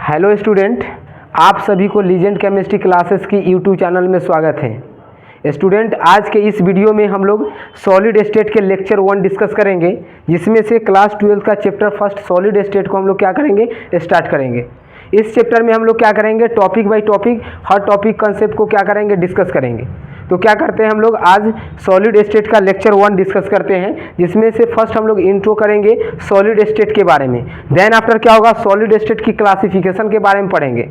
Hello student, आप सभी को लीजेंड केमिस्ट्री क्लासेस की यूट्यूब चैनल में स्वागत है। स्टूडेंट, आज के इस वीडियो में हम लोग सॉलिड स्टेट के लेक्चर 1 डिस्कस करेंगे, जिसमें से क्लास 12 का चैप्टर फर्स्ट सॉलिड स्टेट को हम लोग क्या करेंगे, स्टार्ट करेंगे। इस चैप्टर में हम लोग क्या करेंगे, topic by topic her topic concept को क्या करेंगे, डिस्कस करेंगे। तो क्या करते हैं हम लोग, आज सॉलिड स्टेट का लेक्चर 1 डिस्कस करते हैं, जिसमें से फर्स्ट हम लोग इंट्रो करेंगे सॉलिड स्टेट के बारे में। देन आफ्टर क्या होगा, सॉलिड स्टेट की क्लासिफिकेशन के बारे में पढ़ेंगे।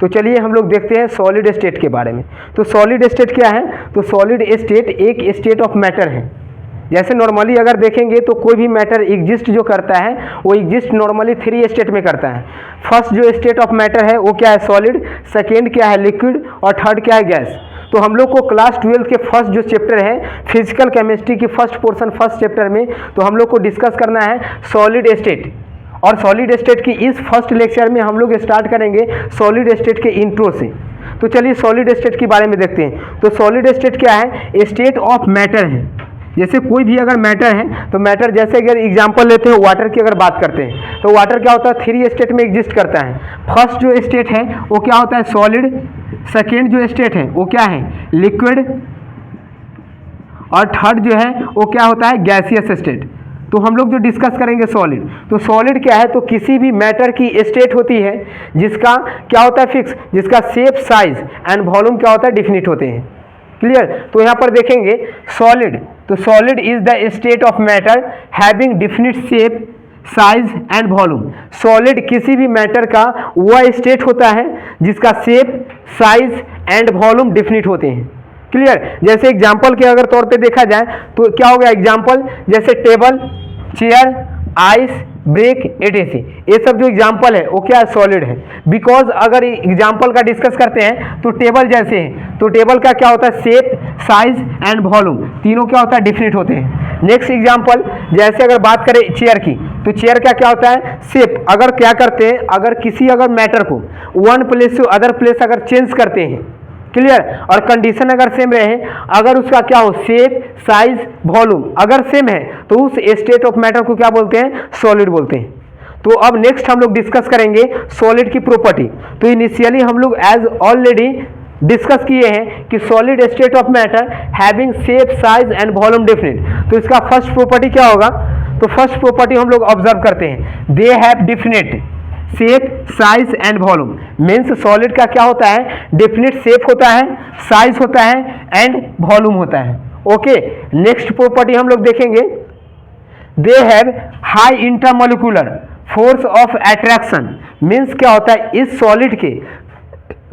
तो चलिए हम लोग देखते हैं सॉलिड स्टेट के बारे में। तो सॉलिड स्टेट क्या है, तो सॉलिड स्टेट एक स्टेट ऑफ मैटर है। जैसे नॉर्मली अगर देखेंगे तो कोई भी मैटर एग्जिस्ट जो करता है वो एग्जिस्ट नॉर्मली 3 स्टेट में करता है। फर्स्ट जो स्टेट ऑफ मैटर है वो क्या है, सॉलिड, सेकेंड क्या है, लिक्विड, और थर्ड क्या है, गैस। तो हम लोग को क्लास 12 के फर्स्ट जो चैप्टर है फिजिकल केमिस्ट्री की फर्स्ट पोर्शन फर्स्ट चैप्टर में, तो हम लोग को डिस्कस करना है सॉलिड स्टेट। और सॉलिड स्टेट की इस फर्स्ट लेक्चर में हम लोग स्टार्ट करेंगे सॉलिड स्टेट के इंट्रो से। तो चलिए सॉलिड स्टेट के बारे में देखते हैं। तो सॉलिड स्टेट क्या है, स्टेट ऑफ मैटर है। जैसे कोई भी अगर मैटर है तो मैटर, जैसे अगर एग्जांपल लेते हैं वाटर की अगर बात करते हैं, तो वाटर क्या होता है, 3 स्टेट में एग्जिस्ट करता है। फर्स्ट जो स्टेट है वो क्या होता है, सॉलिड। सेकेंड जो स्टेट है वो क्या है, लिक्विड, और थर्ड जो है वो क्या होता है, गैसियस स्टेट। तो हम लोग जो डिस्कस करेंगे सॉलिड, तो सॉलिड क्या है, तो किसी भी मैटर की स्टेट होती है जिसका क्या होता है, फिक्स, जिसका शेप, साइज एंड वॉल्यूम क्या होता है, डिफिनिट होते हैं। क्लियर। तो यहाँ पर देखेंगे सॉलिड, तो solid is the state of matter having definite shape, size and volume. Solid किसी भी मैटर का वह स्टेट होता है जिसका shape, size and volume definite होते हैं। क्लियर। जैसे एग्जांपल के अगर तौर पे देखा जाए तो क्या हो गया एग्जांपल, जैसे table, chair, ice, break, etc, ये सब जो एग्जांपल है वो क्या है, सॉलिड है। बिकॉज अगर एग्जांपल का डिस्कस करते हैं तो टेबल जैसे है, तो टेबल का क्या होता है, शेप, साइज एंड वॉल्यूम तीनों क्या होता है, डिफिनिट होते हैं। नेक्स्ट एग्जांपल, जैसे अगर बात करें चेयर की, तो चेयर का क्या होता है, शेप। अगर क्या करते हैं, अगर किसी अगर मैटर को वन प्लेस से अदर प्लेस अगर चेंज करते हैं, क्लियर, और कंडीशन अगर सेम रहे, अगर उसका क्या हो, शेप, साइज, वॉल्यूम अगर सेम है, तो उस स्टेट ऑफ मैटर को क्या बोलते हैं, सॉलिड बोलते हैं। तो अब नेक्स्ट हम लोग डिस्कस करेंगे सॉलिड की प्रॉपर्टी। तो इनिशियली हम लोग एज ऑलरेडी डिस्कस किए हैं कि solid state of matter having shape, size and volume definite. तो इसका फर्स्ट प्रॉपर्टी क्या होगा, तो फर्स्ट प्रॉपर्टी हम लोग ऑब्जर्व करते हैं, they have definite shape, size and volume. Means solid का क्या होता है, डेफिनेट शेप होता है, साइज होता है एंड वॉल्यूम होता है। ओके। नेक्स्ट प्रॉपर्टी हम लोग देखेंगे, दे have high intermolecular force of attraction. Means क्या होता है, इस सॉलिड के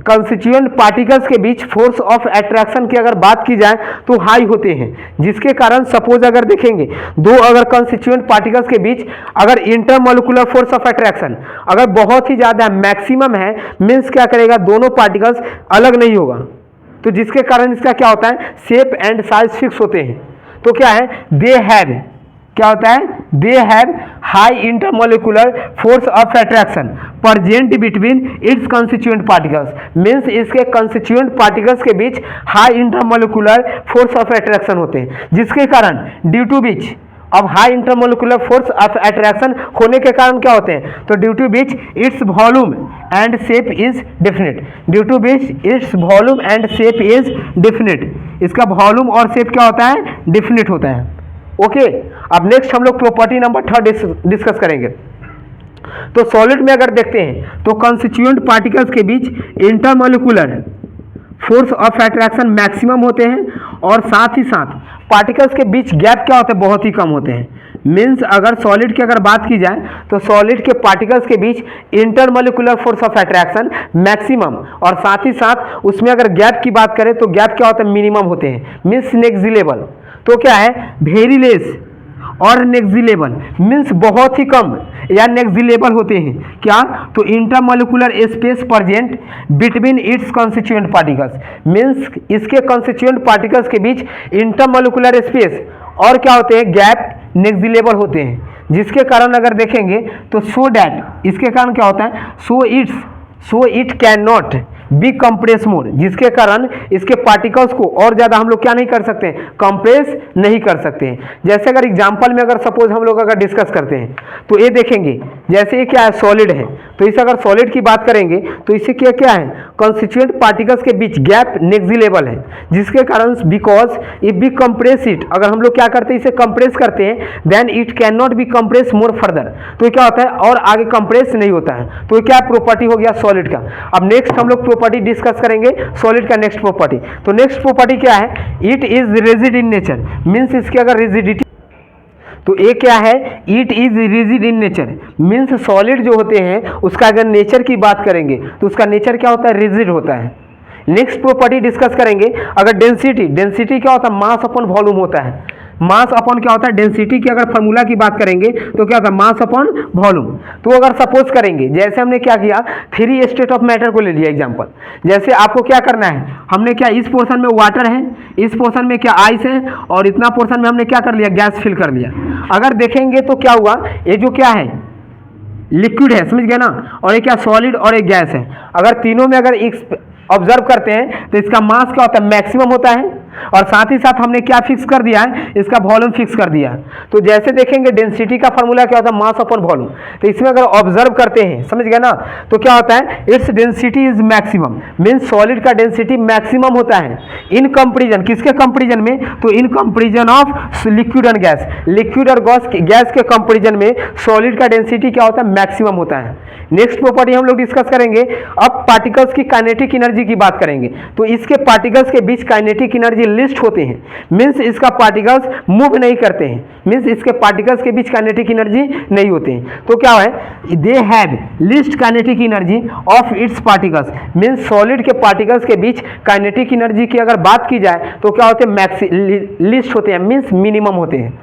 कंस्टिट्यूएंट पार्टिकल्स के बीच फोर्स ऑफ अट्रैक्शन की अगर बात की जाए तो हाई होते हैं, जिसके कारण सपोज अगर देखेंगे दो अगर कंस्टिट्यूएंट पार्टिकल्स के बीच अगर इंटरमोलिकुलर फोर्स ऑफ अट्रैक्शन अगर बहुत ही ज़्यादा मैक्सिमम है, मीन्स क्या करेगा, दोनों पार्टिकल्स अलग नहीं होगा, तो जिसके कारण इसका क्या होता है, शेप एंड साइज फिक्स होते हैं। तो क्या है, दे हैव, क्या होता है, they have high intermolecular force of attraction present between its constituent particles. Means इसके कंस्टिट्यूएंट पार्टिकल्स के बीच high intermolecular force of attraction होते हैं, जिसके कारण ड्यू टू विच, अब high intermolecular force of attraction होने के कारण क्या होते हैं, तो due to which its volume and shape is definite. Due to which its volume and shape is definite. इसका वॉल्यूम और शेप क्या होता है, डिफिनिट होता है। ओके। अब नेक्स्ट हम लोग प्रॉपर्टी नंबर 3 डिस्कस करेंगे। तो सॉलिड में अगर देखते हैं तो कंस्टिट्यूएंट पार्टिकल्स के बीच intermolecular force of attraction maximum होते हैं, और साथ ही साथ पार्टिकल्स के बीच गैप क्या होते हैं, बहुत ही कम होते हैं। मीन्स अगर सॉलिड की अगर बात की जाए तो सॉलिड के पार्टिकल्स के बीच intermolecular force of attraction maximum, और साथ ही साथ उसमें अगर गैप की बात करें तो गैप क्या होता है, मिनिमम होते हैं, मीन्स नेग्जिलेबल। तो क्या है, वेरी लेस और नेग्जिलेबल, मीन्स बहुत ही कम या नेग्जिलेबल होते हैं। क्या, तो intermolecular space present between its constituent particles. Means इसके कंस्टिट्यूएंट पार्टिकल्स के बीच इंटरमोलिकुलर स्पेस और क्या होते हैं, गैप नेग्जिलेबल होते हैं, जिसके कारण अगर देखेंगे तो सो डैट, इसके कारण क्या होता है, so it can not be compress mode, जिसके कारण इसके पार्टिकल्स को और ज़्यादा हम लोग क्या नहीं कर सकते हैं, कंप्रेस नहीं कर सकते हैं। जैसे अगर एग्जांपल में अगर सपोज हम लोग अगर डिस्कस करते हैं तो ये देखेंगे, जैसे ये क्या है, सॉलिड है, तो इसे अगर सॉलिड की बात करेंगे तो इसे क्या क्या है, कॉन्स्टिट्यूएंट पार्टिकल्स के बीच गैप नेग्जिलेबल है, जिसके कारण because if we compress it, अगर हम लोग क्या करते हैं इसे कंप्रेस करते हैं, then it can not be compress more further, तो क्या होता है और आगे कंप्रेस नहीं होता है। तो क्या प्रॉपर्टी हो गया सॉलिड का। अब नेक्स्ट हम लोग प्रॉपर्टी डिस्कस करेंगे सॉलिड का नेक्स्ट प्रॉपर्टी। तो नेक्स्ट प्रॉपर्टी क्या है, it is rigid in nature, means इसकी अगर रिजिडिटी, तो ये क्या है, it is rigid in nature, means solid जो होते हैं उसका अगर नेचर की बात करेंगे तो उसका नेचर क्या होता है, रिजिड होता है। नेक्स्ट प्रॉपर्टी डिस्कस करेंगे अगर डेंसिटी, डेंसिटी क्या होता है, मास अपॉन वॉल्यूम होता है, मास अपॉन क्या होता है, डेंसिटी की अगर फॉर्मूला की बात करेंगे तो क्या होता है, मास अपॉन वॉल्यूम। तो अगर सपोज करेंगे जैसे हमने क्या किया, 3 स्टेट ऑफ मैटर को ले लिया एग्जांपल, जैसे आपको क्या करना है, हमने क्या इस पोर्शन में वाटर है, इस पोर्शन में क्या आइस है, और इतना पोर्शन में हमने क्या कर लिया, गैस फिल कर लिया। अगर देखेंगे तो क्या हुआ, ये जो क्या है लिक्विड है, समझ गए ना, और ये क्या सॉलिड और एक गैस है। अगर तीनों में अगर ऑब्जर्व करते हैं तो इसका मास क्या होता है, मैक्सिमम होता है, और साथ ही साथ हमने क्या फिक्स कर दिया है, इसका वॉल्यूम फिक्स कर दिया है। तो जैसे देखेंगे डेंसिटी का फॉर्मूला क्या होता है, मास अपॉन वॉल्यूम। तो इसमें अगर ऑब्जर्व करते हैं, समझ गए ना, तो क्या होता है, its density is maximum, means solid का डेंसिटी मैक्सिमम होता है इन कंपेरिजन, किसके कंपेरिजन में, तो in comparison of liquid and gas, liquid और गैस के कंपेरिजन में सॉलिड का डेंसिटी क्या होता है, मैक्सिमम होता है। नेक्स्ट प्रॉपर्टी हम लोग डिस्कस करेंगे, अब पार्टिकल्स की काइनेटिक एनर्जी की बात करेंगे। तो इसके पार्टिकल्स के बीच काइनेटिक एनर्जी लिस्ट होते हैं, मीन्स इसका पार्टिकल्स मूव नहीं करते हैं, मीन्स इसके पार्टिकल्स के बीच काइनेटिक एनर्जी नहीं होते हैं। तो क्या है, they have list kinetic energy of its particles, means solid के पार्टिकल्स के बीच काइनेटिक एनर्जी की अगर बात की जाए तो क्या होते हैं, लिस्ट होते हैं, मीन्स मिनिमम होते हैं।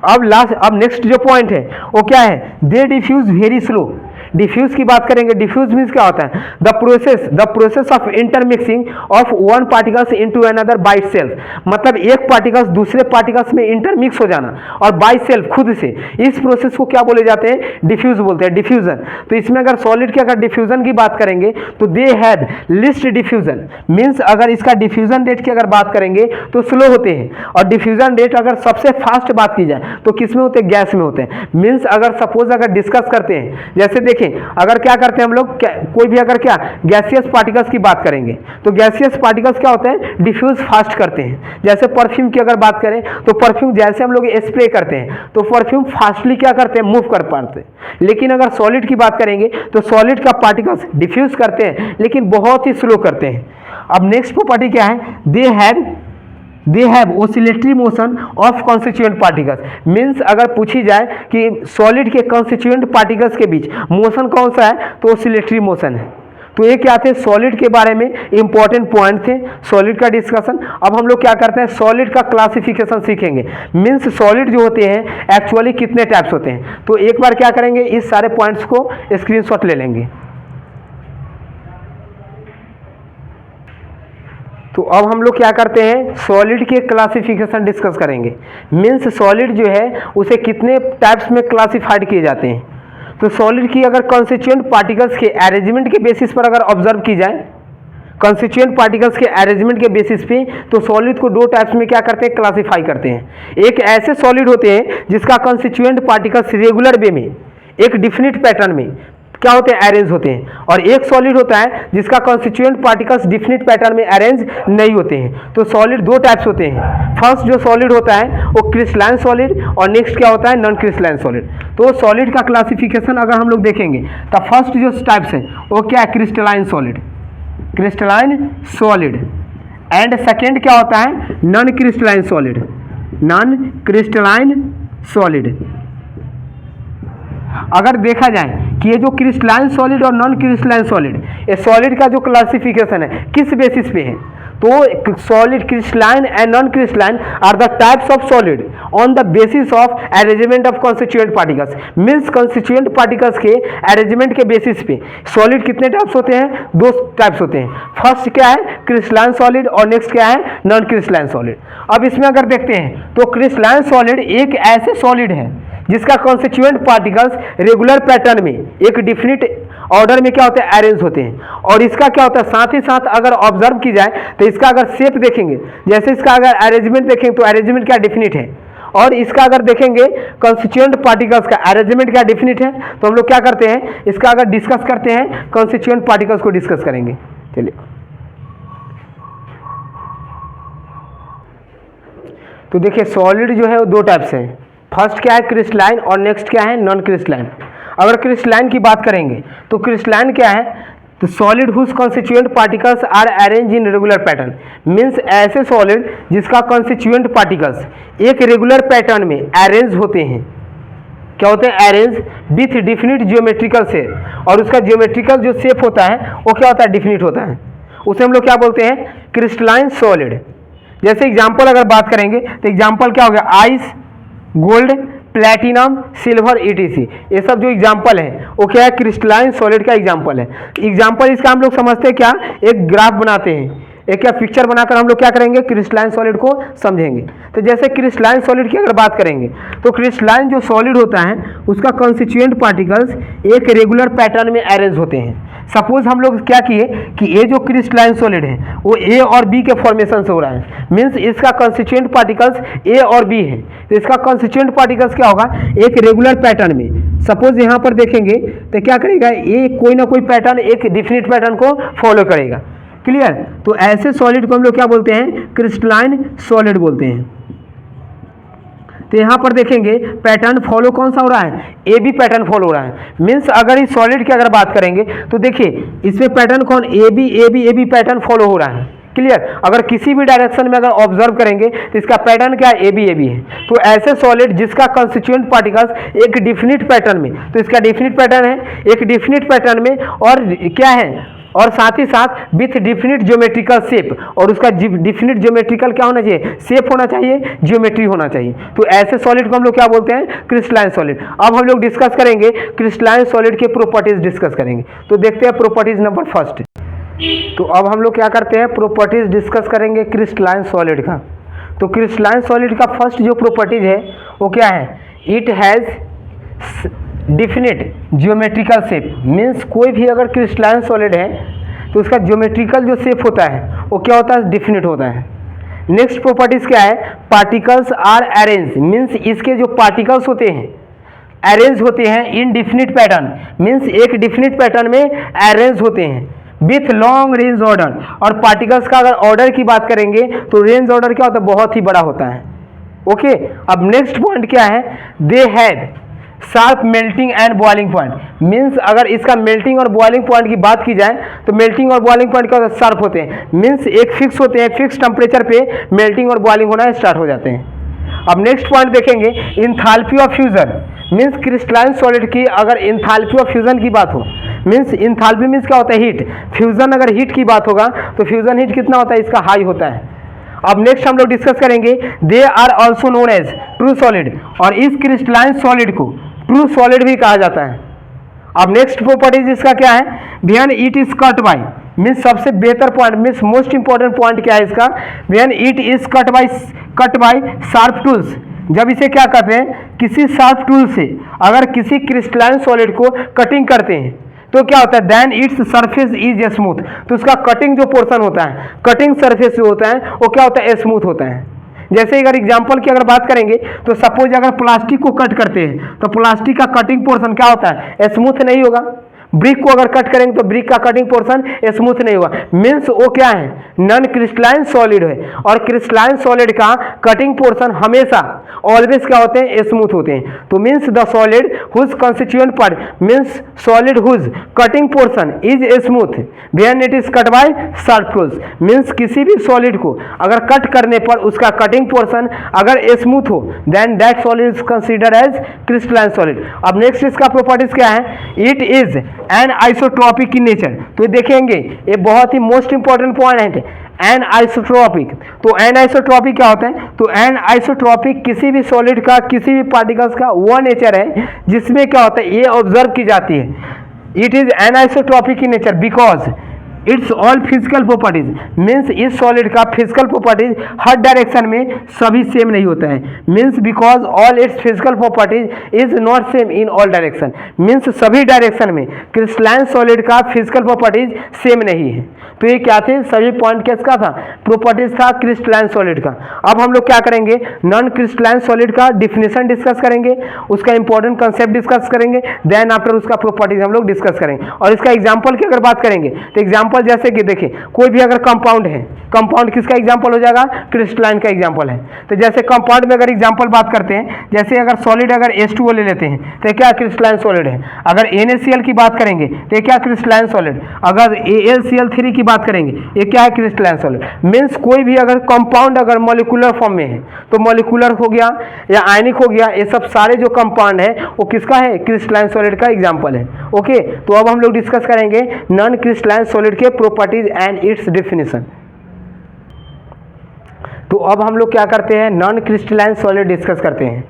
अब नेक्स्ट जो पॉइंट है वो क्या है, दे डिफ्यूज वेरी स्लो। डिफ्यूज की बात करेंगे, डिफ्यूज मीन्स क्या होता है, the process of intermixing of one particles into another by self, मतलब एक पार्टिकल्स दूसरे पार्टिकल्स में इंटरमिक्स हो जाना और बाय सेल्फ खुद से, इस प्रोसेस को क्या बोले जाते हैं, डिफ्यूज बोलते हैं, डिफ्यूजन। तो इसमें अगर सॉलिड के अगर डिफ्यूजन की बात करेंगे तो they have list diffusion, means अगर इसका डिफ्यूजन रेट की अगर बात करेंगे तो स्लो होते हैं, और डिफ्यूजन रेट अगर सबसे फास्ट बात की जाए तो किस में होते हैं, गैस में होते हैं। मीन्स अगर सपोज अगर डिस्कस करते हैं, जैसे देखिए अगर क्या करते हैं हम लोग, कोई भी अगर क्या गैसियस पार्टिकल्स की बात करेंगे तो गैसियस पार्टिकल्स क्या होते हैं, डिफ्यूज फास्ट करते हैं। जैसे परफ्यूम की अगर बात करें तो परफ्यूम जैसे हम लोग स्प्रे करते हैं तो परफ्यूम फास्टली क्या करते हैं, मूव कर पाते हैं। लेकिन अगर सॉलिड की बात करेंगे तो सॉलिड का पार्टिकल्स डिफ्यूज करते हैं लेकिन बहुत ही स्लो करते हैं। अब नेक्स्ट प्रॉपर्टी क्या है, they have oscillatory motion of constituent particles, means अगर पूछी जाए कि सॉलिड के कॉन्स्टिट्यूएंट पार्टिकल्स के बीच मोशन कौन सा है, तो ऑसिलेटरी मोशन है। तो ये क्या थे, सॉलिड के बारे में इंपॉर्टेंट पॉइंट थे सॉलिड का डिस्कशन। अब हम लोग क्या करते हैं, सॉलिड का क्लासिफिकेशन सीखेंगे, मीन्स सॉलिड जो होते हैं एक्चुअली कितने टाइप्स होते हैं। तो एक बार क्या करेंगे, इस सारे पॉइंट्स को स्क्रीनशॉट ले लेंगे। तो अब हम लोग क्या करते हैं, सॉलिड के क्लासिफिकेशन डिस्कस करेंगे, मीन्स सॉलिड जो है उसे कितने टाइप्स में क्लासिफाइड किए जाते हैं। तो सॉलिड की अगर कॉन्स्टिट्यूएंट पार्टिकल्स के अरेंजमेंट के बेसिस पर अगर ऑब्जर्व की जाए, कॉन्स्टिट्यूएंट पार्टिकल्स के अरेंजमेंट के बेसिस पे, तो सॉलिड को दो टाइप्स में क्या करते हैं, क्लासिफाई करते हैं। एक ऐसे सॉलिड होते हैं जिसका कॉन्स्टिट्यूएंट पार्टिकल्स रेगुलर वे में एक डिफिनिट पैटर्न में क्या होते हैं, अरेंज होते हैं, और एक सॉलिड होता है जिसका कॉन्स्टिट्यूएंट पार्टिकल्स डिफिनिट पैटर्न में अरेंज नहीं होते हैं। तो सॉलिड दो टाइप्स होते हैं, फर्स्ट जो सॉलिड होता है वो क्रिस्टलाइन सॉलिड, और नेक्स्ट क्या होता है, नॉन क्रिस्टलाइन सॉलिड। तो सॉलिड का क्लासिफिकेशन अगर हम लोग देखेंगे तो फर्स्ट जो टाइप्स है वो क्या है, crystalline solid, crystalline solid, and second क्या होता है, non crystalline solid, non crystalline solid. अगर देखा जाए कि ये जो क्रिस्टलाइन सॉलिड और नॉन क्रिस्टलाइन सॉलिड, ये सॉलिड का जो क्लासिफिकेशन है किस बेसिस पे है, तो solid crystalline and non crystalline are the types of solid on the basis of arrangement of constituent particles, means constituent particles के अरेंजमेंट के बेसिस पे सॉलिड कितने टाइप्स होते हैं, दो टाइप्स होते हैं। फर्स्ट क्या है, क्रिस्टलाइन सॉलिड, और नेक्स्ट क्या है, नॉन क्रिस्टलाइन सॉलिड। अब इसमें अगर देखते हैं तो क्रिस्टलाइन सॉलिड एक ऐसे सॉलिड है जिसका कॉन्स्टिट्यूएंट पार्टिकल्स रेगुलर पैटर्न में एक डिफिनिट ऑर्डर में क्या होते हैं, अरेंज होते हैं। और इसका क्या होता है, साथ ही साथ अगर ऑब्जर्व की जाए तो इसका अगर शेप देखेंगे, जैसे इसका अगर अरेंजमेंट देखेंगे तो अरेंजमेंट क्या डिफिनिट है, और इसका अगर देखेंगे कंस्टिट्यूएंट पार्टिकल्स का अरेंजमेंट क्या डिफिनिट है, तो हम लोग क्या करते हैं, इसका अगर डिस्कस करते हैं कंस्टिट्यूएंट पार्टिकल्स को डिस्कस करेंगे। चलिए, तो देखिए सॉलिड जो है वो दो टाइप से है। फर्स्ट क्या है क्रिस्टलाइन और नेक्स्ट क्या है नॉन क्रिस्टलाइन। अगर क्रिस्टलाइन की बात करेंगे तो क्रिस्टलाइन क्या है, तो solid whose constituent particles are arrange in regular pattern, means ऐसे सॉलिड जिसका कॉन्स्टिट्यूएंट पार्टिकल्स एक रेगुलर पैटर्न में अरेंज होते हैं। क्या होते हैं, arrange with definite geometrical shape, और उसका जियोमेट्रिकल जो शेप होता है वो क्या होता है, डिफिनिट होता है। उसे हम लोग क्या बोलते हैं, क्रिस्टलाइन सॉलिड। जैसे एग्जाम्पल अगर बात करेंगे तो एग्जाम्पल क्या हो गया, ice, gold, platinum, silver, etc, ये सब जो एग्जाम्पल है वो क्या है, क्रिस्टलाइन सॉलिड का एग्जाम्पल है। एग्जाम्पल इसका हम लोग समझते हैं क्या, एक ग्राफ बनाते हैं, एक क्या पिक्चर बनाकर हम लोग क्या करेंगे, क्रिस्टलाइन सॉलिड को समझेंगे। तो जैसे क्रिस्टलाइन सॉलिड की अगर बात करेंगे तो क्रिस्टलाइन जो सॉलिड होता है उसका कॉन्स्टिट्यूएंट पार्टिकल्स एक रेगुलर पैटर्न में अरेंज होते हैं। सपोज हम लोग क्या किए कि ये जो क्रिस्टलाइन सॉलिड है वो ए और बी के फॉर्मेशन से हो रहा है, मीन्स इसका कॉन्स्टिट्यूएंट पार्टिकल्स ए और बी है, तो इसका कॉन्स्टिट्यूएंट पार्टिकल्स क्या होगा, एक रेगुलर पैटर्न में। सपोज यहाँ पर देखेंगे तो क्या करेगा, ये कोई ना कोई पैटर्न एक डिफिनिट पैटर्न को फॉलो करेगा। क्लियर, तो ऐसे सॉलिड को हम लोग क्या बोलते हैं, क्रिस्टलाइन सॉलिड बोलते हैं। तो यहाँ पर देखेंगे पैटर्न फॉलो कौन सा हो रहा है, ए बी पैटर्न फॉलो हो रहा है। मीन्स अगर इस सॉलिड की अगर बात करेंगे तो देखिए इसमें पैटर्न कौन, ए बी पैटर्न फॉलो हो रहा है। क्लियर, अगर किसी भी डायरेक्शन में अगर ऑब्जर्व करेंगे तो इसका पैटर्न क्या है, ए बी है। तो ऐसे सॉलिड जिसका कंस्टिट्यूएंट पार्टिकल्स एक डिफिनिट पैटर्न में, तो इसका डिफिनिट पैटर्न है एक डिफिनिट पैटर्न में, और क्या है, और साथ ही साथ विथ डिफिनिट ज्योमेट्रिकल शेप, और उसका डिफिनिट ज्योमेट्रिकल क्या होना चाहिए, शेप होना चाहिए, ज्योमेट्री होना चाहिए। तो ऐसे सॉलिड को हम लोग क्या बोलते हैं, क्रिस्टलाइन सॉलिड। अब हम लोग डिस्कस करेंगे क्रिस्टलाइन सॉलिड के प्रॉपर्टीज डिस्कस करेंगे। तो देखते हैं प्रॉपर्टीज नंबर फर्स्ट। तो अब हम लोग क्या करते हैं, प्रॉपर्टीज डिस्कस करेंगे क्रिस्टलाइन सॉलिड का। तो क्रिस्टलाइन सॉलिड का फर्स्ट जो प्रॉपर्टीज है वो क्या है, it has definite geometrical shape, means कोई भी अगर क्रिस्टलाइन सॉलिड है तो उसका जियोमेट्रिकल जो शेप होता है वो क्या होता है, डिफिनिट होता है। नेक्स्ट प्रॉपर्टीज क्या है, पार्टिकल्स आर अरेंज, मीन्स इसके जो पार्टिकल्स होते हैं अरेंज होते हैं इन डिफिनिट पैटर्न, मीन्स एक डिफिनिट पैटर्न में अरेंज होते हैं विथ लॉन्ग रेंज ऑर्डर। और पार्टिकल्स का अगर ऑर्डर की बात करेंगे तो रेंज ऑर्डर क्या होता है, बहुत ही बड़ा होता है। ओके, अब नेक्स्ट पॉइंट क्या है, they have sharp melting and boiling point, means अगर इसका मेल्टिंग और बॉइलिंग पॉइंट की बात की जाए तो मेल्टिंग और बॉइलिंग पॉइंट क्या होता है, शार्प होते हैं, मीन्स एक फिक्स होते हैं, फिक्स टेम्परेचर पे मेल्टिंग और बॉइलिंग होना स्टार्ट हो जाते हैं। अब नेक्स्ट पॉइंट देखेंगे enthalpy of fusion, means crystalline solid की अगर इंथैल्पी ऑफ फ्यूजन की बात हो, मीन्स इंथैल्पी मीन्स क्या होता है, हीट। फ्यूजन अगर हीट की बात होगा तो फ्यूजन हीट कितना होता है, इसका हाई होता है। अब नेक्स्ट हम लोग डिस्कस करेंगे they are also known as true solid, और इस क्रिस्टलाइन सॉलिड को ट्रू सॉलिड भी कहा जाता है। अब नेक्स्ट प्रॉपर्टीज इसका क्या है, when it is cut bye, means सबसे बेहतर point means most important point क्या है इसका, when it is cut by sharp tools, जब इसे क्या करते हैं, किसी शार्प टूल से अगर किसी क्रिस्टलाइन सॉलिड को कटिंग करते हैं तो क्या होता है, then its surface is smooth, तो उसका कटिंग जो पोर्शन होता है, कटिंग सरफेस जो होता है वो क्या होता है, स्मूथ होता है। जैसे अगर एग्जांपल की अगर बात करेंगे तो सपोज अगर प्लास्टिक को कट करते हैं तो प्लास्टिक का कटिंग पोर्शन क्या होता है, स्मूथ नहीं होगा। ब्रिक को अगर कट करेंगे तो ब्रिक का कटिंग पोर्शन स्मूथ नहीं होगा, मीन्स वो क्या है, नॉन क्रिस्टलाइन सॉलिड है। और क्रिस्टलाइन सॉलिड का कटिंग पोर्शन हमेशा ऑलवेज क्या होते हैं, स्मूथ होते हैं। तो means the solid whose constituent part means solid whose cutting portion is smooth when it is cut by sharp tools, means किसी भी सॉलिड को अगर कट करने पर उसका कटिंग पोर्शन अगर स्मूथ हो then that solid is considered as crystalline solid. अब नेक्स्ट इसका प्रॉपर्टीज क्या है, it is an isotropic in nature. तो देखिएंगे ये बहुत ही मोस्ट इंपॉर्टेंट पॉइंट है, एन आइसोट्रॉपिक। तो एन आइसोट्रॉपिक क्या होता है, तो एन आइसोट्रॉपिक किसी भी सॉलिड का किसी भी पार्टिकल्स का वो नेचर है जिसमें क्या होता है, ये ऑब्जर्व की जाती है। It is an isotropic in nature because it's all physical properties, means इस सॉलिड का फिजिकल प्रॉपर्टीज हर डायरेक्शन में सभी सेम नहीं होता है, means because all it's physical properties is not same in all direction, means सभी डायरेक्शन में crystalline solid का फिजिकल प्रॉपर्टीज सेम नहीं है। तो ये क्या थे, सभी पॉइंट किसका था, प्रॉपर्टीज था क्रिस्टलाइन सॉलिड का। अब हम लोग क्या करेंगे, नॉन क्रिस्टलाइन सॉलिड का डिफिनेशन डिस्कस करेंगे, उसका इंपॉर्टेंट कंसेप्ट डिस्कस करेंगे, देन आफ्टर उसका प्रॉपर्टीज हम लोग डिस्कस करेंगे। और इसका एग्जांपल की अगर बात करेंगे तो एग्जांपल जैसे कि देखिए कोई भी अगर कंपाउंड है, कंपाउंड किसका एग्जांपल हो जाएगा, क्रिस्टलाइन का एग्जांपल है। तो जैसे कंपाउंड में अगर एग्जांपल बात करते हैं, जैसे अगर सॉलिड अगर H2O ले लेते हैं तो क्या क्रिस्टलाइन सॉलिड है। अगर NaCl की बात करेंगे तो क्या क्रिस्टलाइन सॉलिड, अगर AlCl3 की बात करेंगे ये क्या है, क्रिस्टलाइन सॉलिड। मीन्स कोई भी अगर कंपाउंड अगर मॉलिक्यूलर फॉर्म में है तो मॉलिक्यूलर हो गया या आयनिक हो गया, ये सब सारे जो कंपाउंड है वो किसका है, क्रिस्टलाइन सॉलिड का एग्जांपल है। ओके, तो अब हम लोग डिस्कस करेंगे नॉन क्रिस्टलाइन सॉलिड के प्रॉपर्टीज एंड इट्स डेफिनेशन। तो अब हम लोग क्या करते हैं, नॉन क्रिस्टलाइन सॉलिड डिस्कस करते हैं।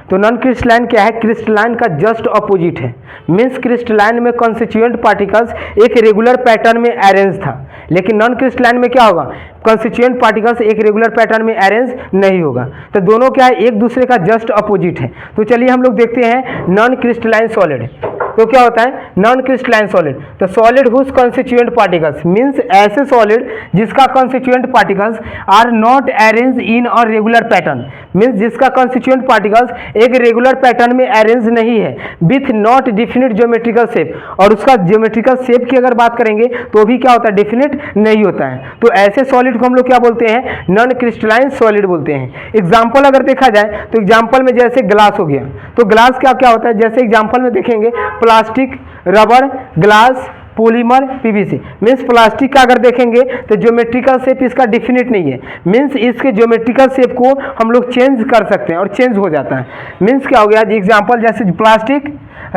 तो नॉन क्रिस्टलाइन क्या है, क्रिस्टलाइन का जस्ट अपोजिट है। मीन्स क्रिस्टलाइन में कॉन्स्टिट्यूएंट पार्टिकल्स एक रेगुलर पैटर्न में अरेंज था, लेकिन नॉन क्रिस्टलाइन में क्या होगा, कॉन्स्टिट्यूएंट पार्टिकल्स एक रेगुलर पैटर्न में अरेंज नहीं होगा। तो दोनों क्या है, एक दूसरे का जस्ट अपोजिट है। तो चलिए हम लोग देखते हैं नॉन क्रिस्टलाइन सॉलिड। तो क्या होता है नॉन क्रिस्टलाइन सॉलिड, तो solid whose constituent particles, means ऐसे सॉलिड जिसका constituent particles are not arrange in और रेगुलर पैटर्न, मीन्स जिसका कॉन्स्टिट्यूएंट पार्टिकल्स एक रेगुलर पैटर्न में अरेंज नहीं है, with not definite geometrical shape, और उसका ज्योमेट्रिकल शेप की अगर बात करेंगे तो भी क्या होता है, डिफिनिट नहीं होता है। तो ऐसे सॉलिड को हम लोग क्या बोलते हैं, नॉन क्रिस्टलाइन सॉलिड बोलते हैं। एग्जाम्पल अगर देखा जाए तो एग्जाम्पल में जैसे ग्लास हो गया, तो ग्लास क्या क्या होता है, जैसे एग्जाम्पल में देखेंगे plastic, rubber, glass, polymer, PVC. Means plastic का अगर देखेंगे तो ज्योमेट्रिकल शेप इसका डिफिनिट नहीं है, मीन्स इसके ज्योमेट्रिकल शेप को हम लोग चेंज कर सकते हैं और चेंज हो जाता है। मीन्स क्या हो गया, एग्जाम्पल जैसे प्लास्टिक,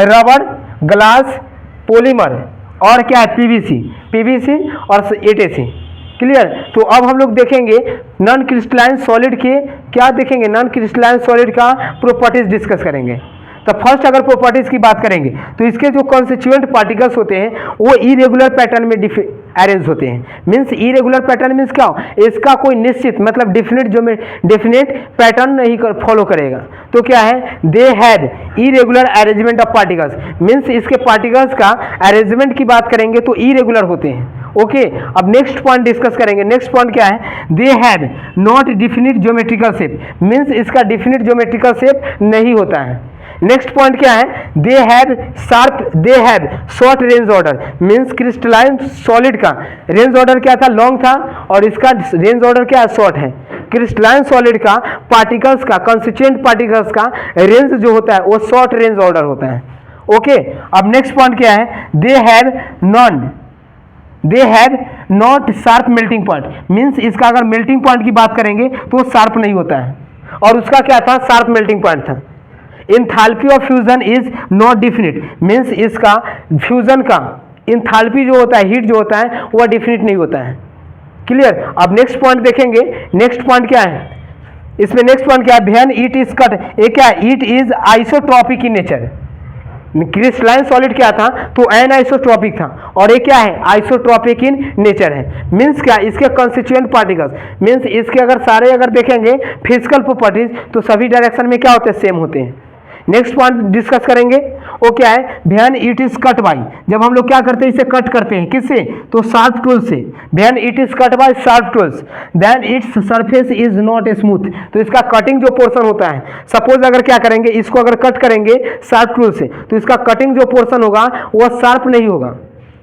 रबर, ग्लास, पॉलीमर और क्या है पीवीसी और एटीसी। क्लियर। तो अब हम लोग देखेंगे नॉन क्रिस्टलाइन सॉलिड के क्या देखेंगे, नॉन क्रिस्टलाइन सॉलिड का प्रॉपर्टीज डिस्कस करेंगे। तो फर्स्ट अगर प्रॉपर्टीज की बात करेंगे तो इसके जो कॉन्स्टिट्यूएंट पार्टिकल्स होते हैं वो इरेगुलर पैटर्न में अरेंज होते हैं। मीन्स इरेगुलर पैटर्न मीन्स क्या हो, इसका कोई निश्चित मतलब डेफिनेट पैटर्न नहीं फॉलो करेगा। तो क्या है, they had irregular arrangement of particles, means इसके पार्टिकल्स का अरेंजमेंट की बात करेंगे तो इरेगुलर होते हैं। ओके, अब नेक्स्ट पॉइंट डिस्कस करेंगे। नेक्स्ट पॉइंट क्या है, they had not definite geometrical shape, means इसका डिफिनिट ज्योमेट्रिकल शेप नहीं होता है। नेक्स्ट पॉइंट क्या है, they have short range order, means crystalline solid का रेंज ऑर्डर क्या था, लॉन्ग था, और इसका रेंज ऑर्डर क्या है, शॉर्ट है। क्रिस्टलाइन सॉलिड का पार्टिकल्स का कॉन्स्टिट्यूएंट पार्टिकल्स का रेंज जो होता है वो शॉर्ट रेंज ऑर्डर होता है। ओके, अब नेक्स्ट पॉइंट क्या है, they have not sharp melting point, means इसका अगर मेल्टिंग पॉइंट की बात करेंगे तो शार्प नहीं होता है, और उसका क्या था, शार्प मेल्टिंग पॉइंट था। Enthalpy of fusion is not definite, means इसका फ्यूजन का इंथैल्पी जो होता है, हीट जो होता है वह डिफिनिट नहीं होता है। क्लियर। अब नेक्स्ट पॉइंट देखेंगे। नेक्स्ट पॉइंट क्या है, इसमें नेक्स्ट पॉइंट क्या है, व्हेन इट इज कट, ये क्या है, it is isotropic in nature. Crystalline solid क्या था, तो एनाइसोट्रॉपिक था, और ये क्या है, आइसोट्रॉपिक इन नेचर है। मीन्स क्या, इसके कॉन्स्टिट्यूएंट पार्टिकल्स, मीन्स इसके अगर सारे अगर देखेंगे फिजिकल प्रॉपर्टीज तो सभी डायरेक्शन में क्या होते हैं, सेम होते हैं। नेक्स्ट पॉइंट डिस्कस करेंगे वो क्या है, when it is cut bye, जब हम लोग क्या करते हैं, इसे कट करते हैं किससे, तो शार्प टूल से। When it is cut by sharp tools then its surface is not smooth, तो इसका कटिंग जो पोर्शन होता है, सपोज अगर क्या करेंगे, इसको अगर कट करेंगे शार्प टूल से तो इसका कटिंग जो पोर्शन होगा वह शार्प नहीं होगा।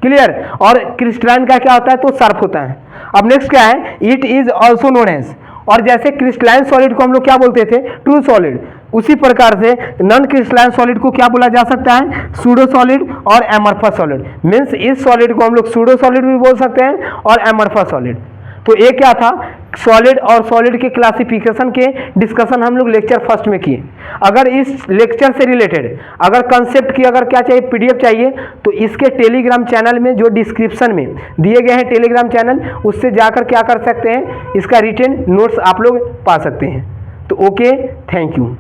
क्लियर। और क्रिस्टलाइन का क्या होता है, तो शार्प होता है। अब नेक्स्ट क्या है, it is also known as, और जैसे क्रिस्टलाइन सॉलिड को हम लोग क्या बोलते थे, ट्रू सॉलिड, उसी प्रकार से नॉन क्रिस्टलाइन सॉलिड को क्या बोला जा सकता है, सूडो सॉलिड और एमरफस सॉलिड। मीन्स इस सॉलिड को हम लोग सूडो सॉलिड भी बोल सकते हैं और एमरफस सॉलिड। तो ये क्या था, सॉलिड और सॉलिड के क्लासिफिकेशन के डिस्कशन हम लोग लेक्चर फर्स्ट में किए। अगर इस लेक्चर से रिलेटेड अगर कंसेप्ट की अगर क्या चाहिए, पीडीएफ चाहिए, तो इसके टेलीग्राम चैनल में जो डिस्क्रिप्शन में दिए गए हैं टेलीग्राम चैनल, उससे जाकर क्या कर सकते हैं, इसका रिटन नोट्स आप लोग पा सकते हैं। तो ओके, थैंक यू।